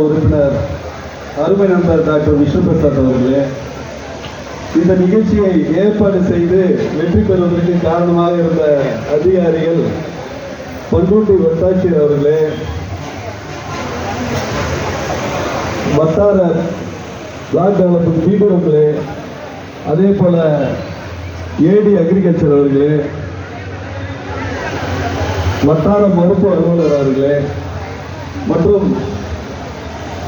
உறுப்பினர் அருமை நண்பர் டாக்டர் விஷ்ணு பிரசாத் அவர்களே, இந்த நிகழ்ச்சியை ஏற்பாடு செய்து வெற்றி பெறுவதற்கு காரணமாக இருந்த அதிகாரிகள் பண்ருட்டி வட்டாட்சியர் அவர்களே, வட்டார பிளாக் டெவலப்மெண்ட் பீடர்களே, அதே போல ஏடி அக்ரிகல்ச்சர் அவர்களே, வட்டார மருத்துவ அலுவலர் அவர்களே மற்றும்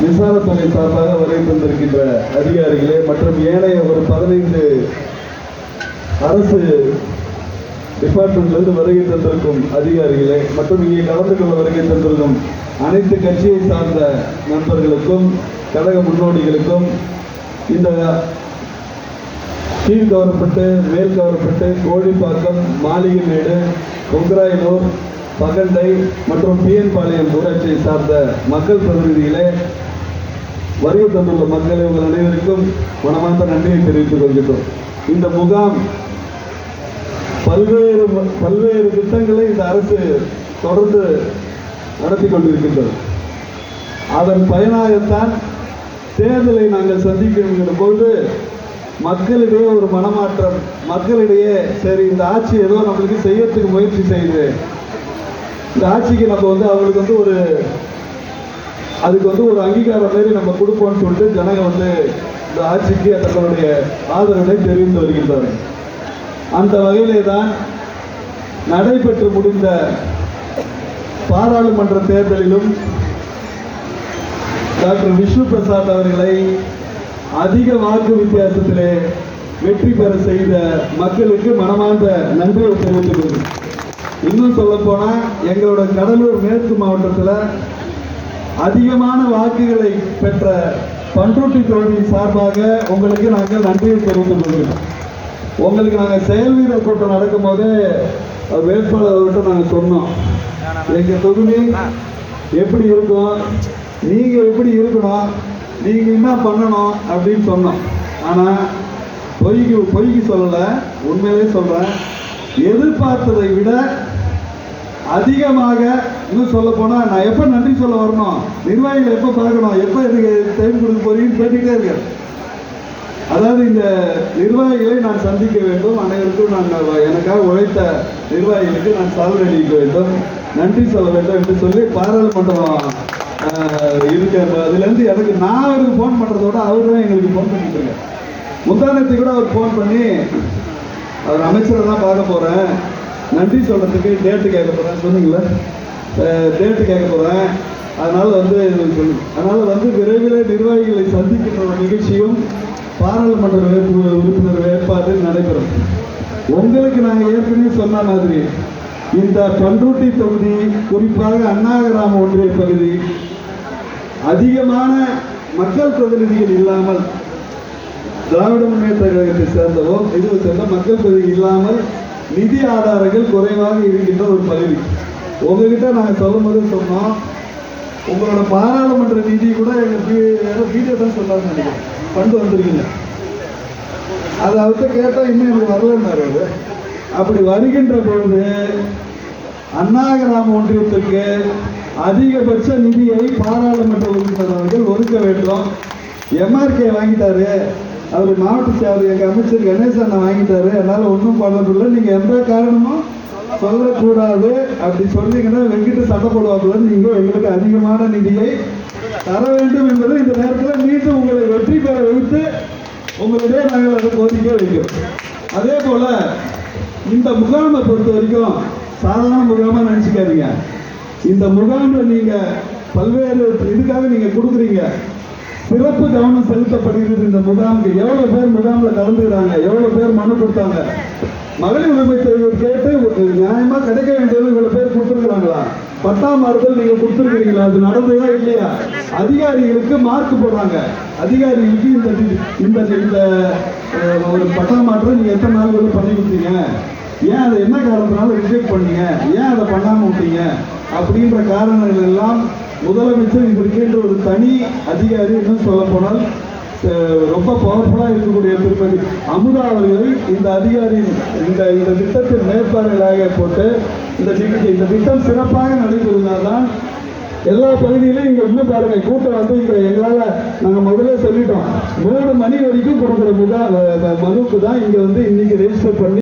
மின்சாரத்துறை சார்பாக வருகை தந்திருக்கின்ற அதிகாரிகளே மற்றும் ஏனைய ஒரு 15 அரசு டிபார்ட்மெண்ட்லிருந்து வருகை தந்திருக்கும் அதிகாரிகளே மற்றும் இங்கே கலந்து கொள்ள வருகை தந்திருக்கும் அனைத்து கட்சியை சார்ந்த நண்பர்களுக்கும் கழக முன்னோடிகளுக்கும் இந்த கீழ் கவரப்பட்டு மேல் கவரப்பட்டு கோழிப்பாக்கம் மாளிகைமேடு கொங்கராயனூர் பகண்டை மற்றும் பிஎன் பாளையம் ஊராட்சியை சார்ந்த மக்கள் பிரதிநிதிகளே, வருகை தந்துள்ள மக்களை உங்கள் அனைவருக்கும் மனமார்ந்த நன்றியை தெரிவித்துக் கொள்கிறோம். இந்த முகாம் பல்வேறு திட்டங்களை இந்த அரசு தொடர்ந்து நடத்தி கொண்டிருக்கின்றது. அதன் பயனாகத்தான் தேர்தலை நாங்கள் சந்திக்கின்ற பொழுது மக்களிடையே ஒரு மனமாற்றம், மக்களிடையே சரி இந்த ஆட்சி ஏதோ நம்மளுக்கு செய்யறதுக்கு முயற்சி செய்யுது, இந்த ஆட்சிக்கு நம்ம அவங்களுக்கு அதுக்கு ஒரு அங்கீகாரம் மாதிரி நம்ம கொடுப்போம்னு சொல்லிட்டு ஜனங்க இந்த ஆட்சிக்கு தங்களுடைய ஆதரவை தெரிவித்து வருகின்றார்கள். அந்த வகையிலே தான் நடைபெற்று முடிந்த பாராளுமன்ற தேர்தலிலும் டாக்டர் விஷ்ணு பிரசாத் அவர்களை அதிக வாக்கு வித்தியாசத்திலே வெற்றி பெற செய்த மக்களுக்கு மனமார்ந்த நன்றியை தெரிவித்துக் கொள்கிறேன். இன்னும் சொல்ல போனா எங்களோட கடலூர் மேற்கு மாவட்டத்தில் அதிகமான வாக்குகளை பெற்ற பண்ருட்டி தொகுதியின் சார்பாக உங்களுக்கு நாங்கள் நன்றியை தெரிவித்துக் கொள்கிறோம். உங்களுக்கு நாங்கள் செயல் வீரர் கூட்டம் நடக்கும் போதே வேட்பாளர்கிட்ட நாங்கள் சொன்னோம், எங்கள் தொகுதி எப்படி இருக்கும், நீங்கள் எப்படி இருக்கணும், நீங்கள் என்ன பண்ணணும் அப்படின்னு சொன்னோம். ஆனால் பொய்க்கு சொல்லலை, உண்மையிலே சொல்கிறேன், எதிர்பார்த்ததை விட அதிகமாக, இன்னும் சொல்ல போனால் நான் எப்போ நன்றி சொல்ல வரணும், நிர்வாகிகள் எப்போ பார்க்கணும், எப்போ எனக்கு டைம் கொடுக்க போறீங்கன்னு கேட்டுக்கிட்டே இருக்கேன். அதாவது இந்த நிர்வாகிகளை நான் சந்திக்க வேண்டும், அனைவருக்கும் நான் எனக்காக உழைத்த நிர்வாகிகளுக்கு நான் சால்வை அளிக்க வேண்டும், நன்றி சொல்ல வேண்டும் என்று சொல்லி பாராளுமன்றம் இருக்க அதுலேருந்து எனக்கு நான் அவருக்கு ஃபோன் பண்ணுறதோட அவர் தான் எங்களுக்கு ஃபோன் பண்ணிட்டு இருக்கேன். முந்தானத்தை கூட அவர் ஃபோன் பண்ணி அவர் அமைச்சரை தான் பார்க்க போகிறேன், நன்றி சொல்கிறதுக்கு டேட்டு கேட்க போகிறேன் சொன்னீங்களே, டேட்டு கேட்க போகிறேன், அதனால் விரைவில் நிர்வாகிகளை சந்திக்கின்ற நிகழ்ச்சியும் பாராளுமன்ற உறுப்பினர் வேட்பாடு நடைபெறும். உங்களுக்கு நாங்கள் ஏற்கனவே சொன்ன மாதிரி இந்த பண்ருட்டி தொகுதி, குறிப்பாக அண்ணா கிராம ஒன்றிய பகுதி, அதிகமான மக்கள் பிரதிநிதிகள் இல்லாமல், திராவிட முன்னேற்ற கழகத்தை சேர்ந்தவோ இது சேர்ந்த மக்கள் பிரதிநிதி இல்லாமல் நிதி ஆதாரங்கள் குறைவாக இருக்கின்ற ஒரு பகுதி. உங்ககிட்ட நாங்கள் சொல்லும் போது சொன்னோம், உங்களோட பாராளுமன்ற நிதி கூட எங்கள் வீடியோ தான் சொல்லான்னு நினைக்கிறேன், ஃபண்டு வந்திருக்கீங்க, அதை அவர்கிட்ட கேட்டால் இன்னும் எனக்கு வரலன்னாரு. அப்படி வருகின்ற பொழுது அண்ணா கிராம ஒன்றியத்திற்கு அதிகபட்ச நிதியை பாராளுமன்ற உறுப்பினர் அவர்கள் ஒதுக்க வேண்டும். எம்ஆர்கே வாங்கிட்டாரு, அவர் மாவட்ட செயலர் எங்கள் அமைச்சர் கணேசன் வாங்கிட்டாரு, அதனால் ஒன்றும் பண்ணதில்லை, நீங்கள் எந்த காரணமும் சொல்லக்கூடாது, அப்படி சொன்னீங்கன்னா வெங்கிட்டு சண்டை போடுவாப்புல, நீங்கள் எங்களுக்கு அதிகமான நிதியை தர வேண்டும் என்பதை இந்த நேரத்தில் மீண்டும் உங்களை வெற்றி பெற வைத்து உங்களுடைய நாங்கள் அதை கோரிக்கை வைக்கிறோம். அதே போல் இந்த முகாமை பொறுத்த வரைக்கும் சாதாரண முகாமாக நினச்சிக்காதீங்க. இந்த முகாமில் நீங்கள் பல்வேறு இதுக்காக நீங்கள் கொடுக்குறீங்க, சிறப்பு கவனம் செலுத்தப்படுகிறது. இந்த முகாமுக்கு எவ்வளோ பேர் முகாமில் கலந்துக்கிறாங்க, எவ்வளோ பேர் மனு கொடுத்தாங்க, மகளிர் உரிமை தேர்வு கேட்டு நியாயமாக கிடைக்க வேண்டியது இவ்வளோ பேர் கொடுத்துருக்குறாங்களா, பட்டா மாறுதல் நீங்கள் கொடுத்துருக்கிறீங்களா, அது நடந்ததா இல்லையா, அதிகாரிகளுக்கு மார்க் போடுறாங்க, அதிகாரிகளுக்கு இந்த இந்த ஒரு பட்டா மாற்றம் நீங்கள் எத்தனை நாள் பண்ணி கொடுத்தீங்க, ஏன் அதை என்ன காரணத்தினால ரிஜெக்ட் பண்ணீங்க, ஏன் அதை பண்ணாமல் விட்டீங்க அப்படின்ற காரணங்கள் எல்லாம் முதலமைச்சர் இதற்கென்று ஒரு தனி அதிகாரி, இன்னும் சொல்ல போனால் ரொம்ப பவர்ஃபுல்லாக இருக்கக்கூடிய திருப்பதி அமுதா அவர்களை இந்த அதிகாரியின் இந்த திட்டத்தின் மேற்பார்வையாக போட்டு இந்த திட்டம் சிறப்பாக நடைபெறுவதால் தான் எல்லா பகுதியிலும் இங்க இன்னும் பாருங்க கூட்டம் வந்து இங்க எங்களால நாங்க முதல்ல சொல்லிட்டோம் 3 மணி வரைக்கும் கொடுக்குற மனுக்கு தான் இங்க வந்து இன்னைக்கு ரெஜிஸ்டர் பண்ணி